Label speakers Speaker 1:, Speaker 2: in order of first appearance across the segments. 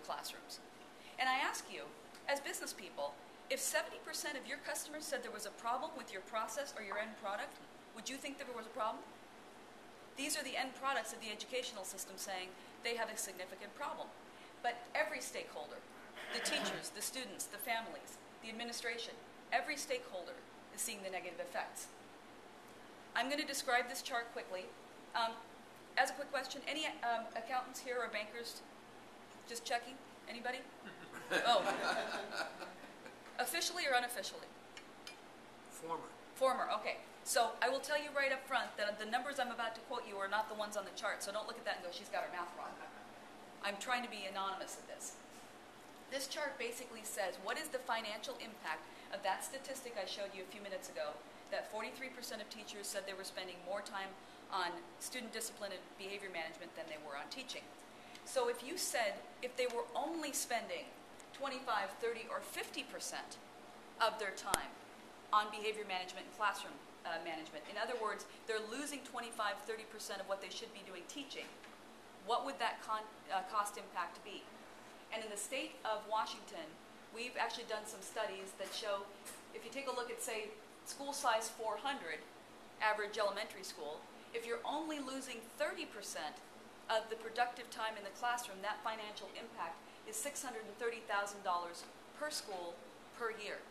Speaker 1: classrooms. And I ask you, as business people, if 70% of your customers said there was a problem with your process or your end product, would you think there was a problem? These are the end products of the educational system saying they have a significant problem. But every stakeholder, the teachers, the students, the families, the administration, every stakeholder is seeing the negative effects. I'm going to describe this chart quickly. As a quick question, any accountants here or bankers? Just checking? Anybody? Oh. Officially or unofficially?
Speaker 2: Former.
Speaker 1: Former, okay. So I will tell you right up front that the numbers I'm about to quote you are not the ones on the chart, so don't look at that and go, she's got her math wrong. I'm trying to be anonymous at this. This chart basically says what is the financial impact of that statistic I showed you a few minutes ago, that 43% of teachers said they were spending more time on student discipline and behavior management than they were on teaching. So if you said if they were only spending 25, 30, or 50% of their time on behavior management and classroom management, in other words, they're losing 25, 30% of what they should be doing teaching, what would that cost impact be? And in the state of Washington, we've actually done some studies that show, if you take a look at, say, school size 400, average elementary school, if you're only losing 30% of the productive time in the classroom, that financial impact is $630,000 per school per year.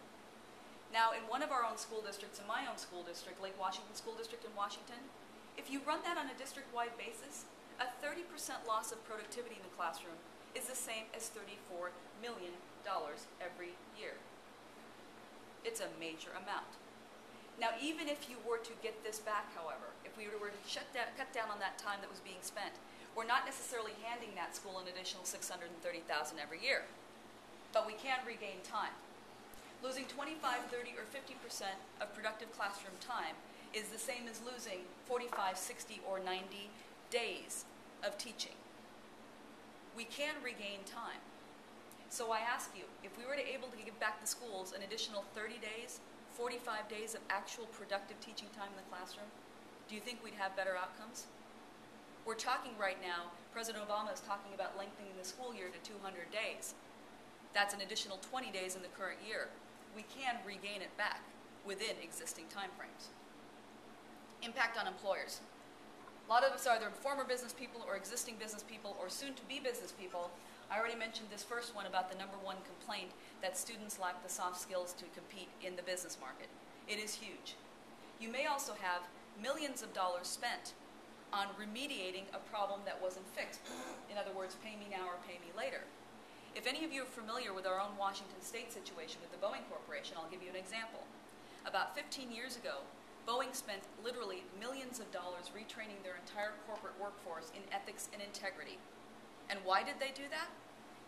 Speaker 1: Now, in one of our own school districts, in my own school district, Lake Washington School District in Washington, if you run that on a district-wide basis, a 30% loss of productivity in the classroom is the same as $34 million every year. It's a major amount. Now, even if you were to get this back, however, if we were to cut down on that time that was being spent, we're not necessarily handing that school an additional $630,000 every year, but we can regain time. Losing 25, 30, or 50% of productive classroom time is the same as losing 45, 60, or 90 days of teaching. We can regain time. So I ask you, if we were able to give back the schools an additional 30 days, 45 days of actual productive teaching time in the classroom, do you think we'd have better outcomes? We're talking right now, President Obama is talking about lengthening the school year to 200 days. That's an additional 20 days in the current year. We can regain it back within existing timeframes. Impact on employers. A lot of us are either former business people or existing business people or soon-to-be business people. I already mentioned this first one about the #1 complaint that students lack the soft skills to compete in the business market. It is huge. You may also have millions of dollars spent on remediating a problem that wasn't fixed. In other words, pay me now or pay me later. If any of you are familiar with our own Washington State situation with the Boeing Corporation, I'll give you an example. About 15 years ago, Boeing spent literally millions of dollars retraining their entire corporate workforce in ethics and integrity. And why did they do that?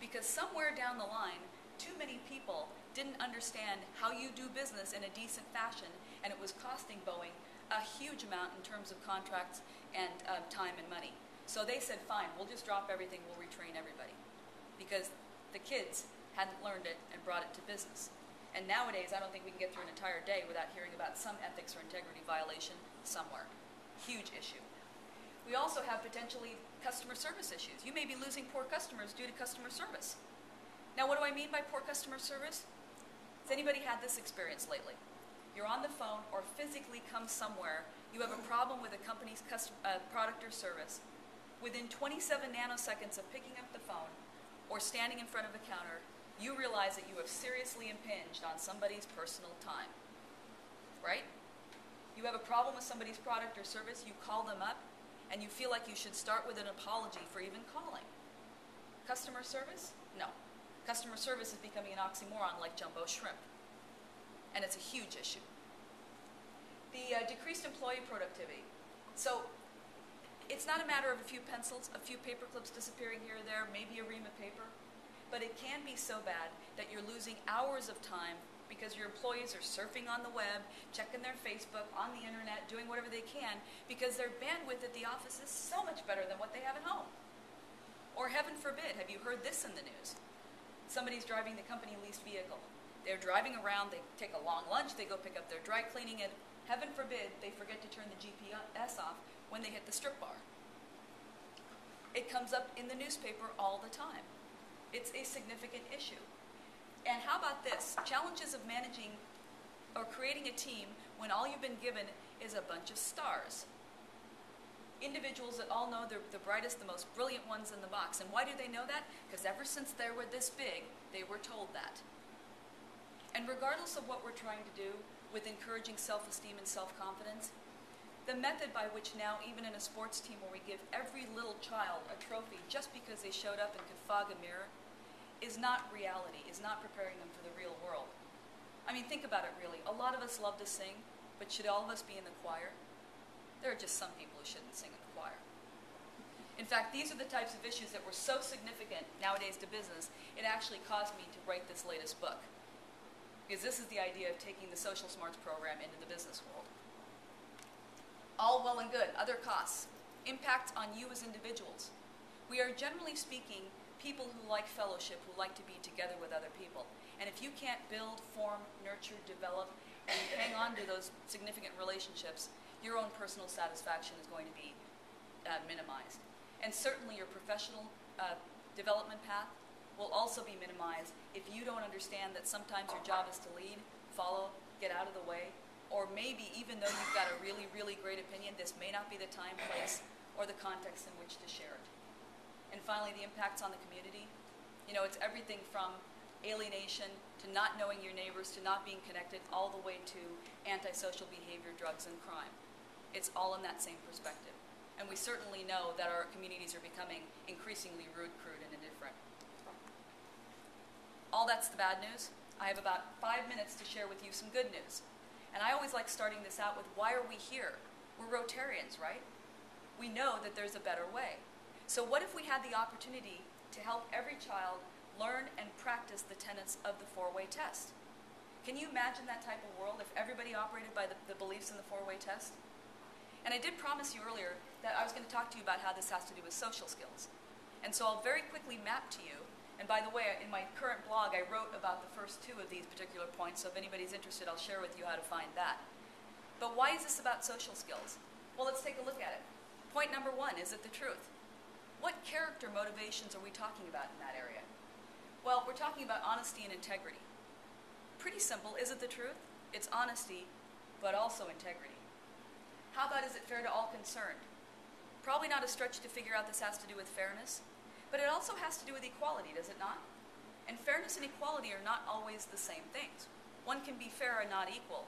Speaker 1: Because somewhere down the line, too many people didn't understand how you do business in a decent fashion, and it was costing Boeing a huge amount in terms of contracts and time and money. So they said, fine, we'll just drop everything, we'll retrain everybody. Because the kids hadn't learned it and brought it to business. And nowadays, I don't think we can get through an entire day without hearing about some ethics or integrity violation somewhere. Huge issue. We also have potentially customer service issues. You may be losing poor customers due to customer service. Now, what do I mean by poor customer service? Has anybody had this experience lately? You're on the phone or physically come somewhere, you have a problem with a company's product or service. Within 27 nanoseconds of picking up the phone or standing in front of a counter, you realize that you have seriously impinged on somebody's personal time, right? You have a problem with somebody's product or service, you call them up, and you feel like you should start with an apology for even calling. Customer service? No. Customer service is becoming an oxymoron like jumbo shrimp. And it's a huge issue. The decreased employee productivity. So it's not a matter of a few pencils, a few paper clips disappearing here or there, maybe a ream of paper, but it can be so bad that you're losing hours of time because your employees are surfing on the web, checking their Facebook, on the internet, doing whatever they can because their bandwidth at the office is so much better than what they have at home. Or heaven forbid, have you heard this in the news? Somebody's driving the company leased vehicle. They're driving around, they take a long lunch, they go pick up their dry cleaning, and heaven forbid they forget to turn the GPS off when they hit the strip bar. It comes up in the newspaper all the time. It's a significant issue. And how about this? Challenges of managing or creating a team when all you've been given is a bunch of stars. Individuals that all know they're the brightest, the most brilliant ones in the box. And why do they know that? Because ever since they were this big, they were told that. And regardless of what we're trying to do with encouraging self-esteem and self-confidence, the method by which now, even in a sports team where we give every little child a trophy just because they showed up and could fog a mirror, is not reality, is not preparing them for the real world. I mean, think about it really. A lot of us love to sing, but should all of us be in the choir? There are just some people who shouldn't sing in the choir. In fact, these are the types of issues that were so significant nowadays to business, it actually caused me to write this latest book. Because this is the idea of taking the SocialSmarts program into the business world. All well and good. Other costs. Impact on you as individuals. We are, generally speaking, people who like fellowship, who like to be together with other people. And if you can't build, form, nurture, develop, and hang on to those significant relationships, your own personal satisfaction is going to be minimized. And certainly your professional development path will also be minimized if you don't understand that sometimes your job is to lead, follow, get out of the way, or maybe even though you've got a really, really great opinion, this may not be the time, place, or the context in which to share it. And finally, the impacts on the community. You know, it's everything from alienation to not knowing your neighbors to not being connected, all the way to antisocial behavior, drugs, and crime. It's all in that same perspective. And we certainly know that our communities are becoming increasingly rude, crude, and indifferent. All that's the bad news. I have about 5 minutes to share with you some good news. And I always like starting this out with, why are we here? We're Rotarians, right? We know that there's a better way. So what if we had the opportunity to help every child learn and practice the tenets of the four-way test? Can you imagine that type of world if everybody operated by the beliefs in the four-way test? And I did promise you earlier that I was going to talk to you about how this has to do with social skills. And so I'll very quickly map to you. And by the way, in my current blog, I wrote about the first two of these particular points, so if anybody's interested, I'll share with you how to find that. But why is this about social skills? Well, let's take a look at it. Point number one, is it the truth? What character motivations are we talking about in that area? Well, we're talking about honesty and integrity. Pretty simple, is it the truth? It's honesty, but also integrity. How about, is it fair to all concerned? Probably not a stretch to figure out this has to do with fairness, but it also has to do with equality, does it not? And fairness and equality are not always the same things. One can be fair and not equal,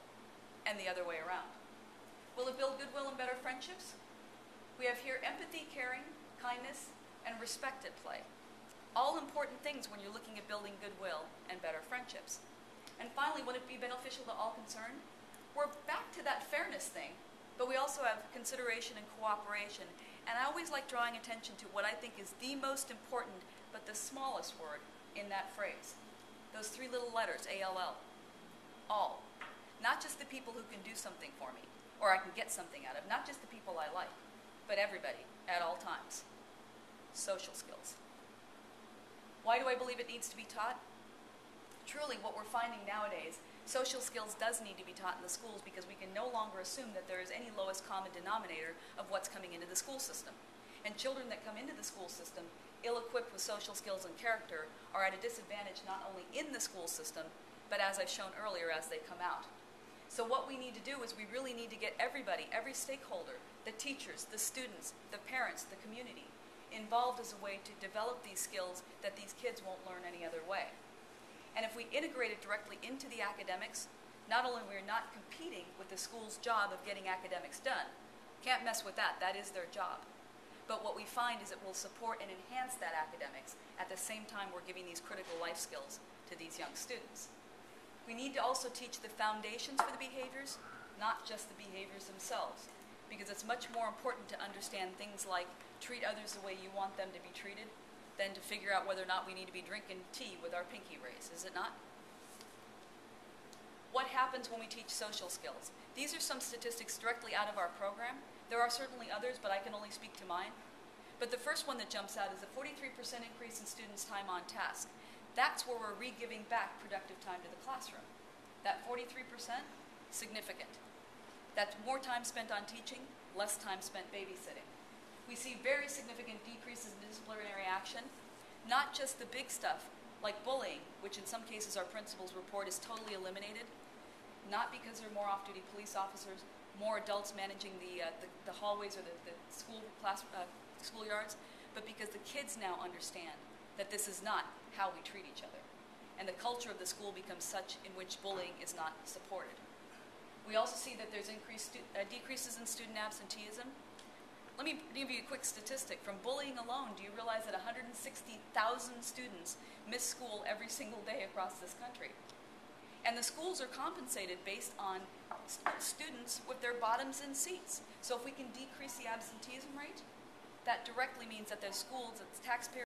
Speaker 1: and the other way around. Will it build goodwill and better friendships? We have here empathy, caring, kindness, and respect at play. All important things when you're looking at building goodwill and better friendships. And finally, would it be beneficial to all concerned? We're back to that fairness thing, but we also have consideration and cooperation. And I always like drawing attention to what I think is the most important, but the smallest word in that phrase. Those three little letters, A-L-L. All. Not just the people who can do something for me, or I can get something out of. Not just the people I like, but everybody, at all times. Social skills. Why do I believe it needs to be taught? Truly, what we're finding nowadays, social skills does need to be taught in the schools because we can no longer assume that there is any lowest common denominator of what's coming into the school system. And children that come into the school system ill-equipped with social skills and character are at a disadvantage not only in the school system, but as I've shown earlier, as they come out. So what we need to do is we really need to get everybody, every stakeholder, the teachers, the students, the parents, the community, involved as a way to develop these skills that these kids won't learn any other way. And if we integrate it directly into the academics, not only we're not competing with the school's job of getting academics done, can't mess with that, that is their job. But what we find is it will support and enhance that academics at the same time we're giving these critical life skills to these young students. We need to also teach the foundations for the behaviors, not just the behaviors themselves, because it's much more important to understand things like treat others the way you want them to be treated than to figure out whether or not we need to be drinking tea with our pinky raised, is it not? What happens when we teach social skills? These are some statistics directly out of our program. There are certainly others, but I can only speak to mine. But the first one that jumps out is a 43% increase in students' time on task. That's where we're re-giving back productive time to the classroom. That 43%, significant. That's more time spent on teaching, less time spent babysitting. We see very significant decreases in disciplinary action. Not just the big stuff, like bullying, which in some cases our principals report is totally eliminated, not because there are more off-duty police officers, more adults managing the hallways or the schoolyards, but because the kids now understand that this is not how we treat each other. And the culture of the school becomes such in which bullying is not supported. We also see that there's decreases in student absenteeism. Let me give you a quick statistic. From bullying alone, do you realize that 160,000 students miss school every single day across this country? And the schools are compensated based on students with their bottoms in seats. So if we can decrease the absenteeism rate, that directly means that the schools, that the taxpayer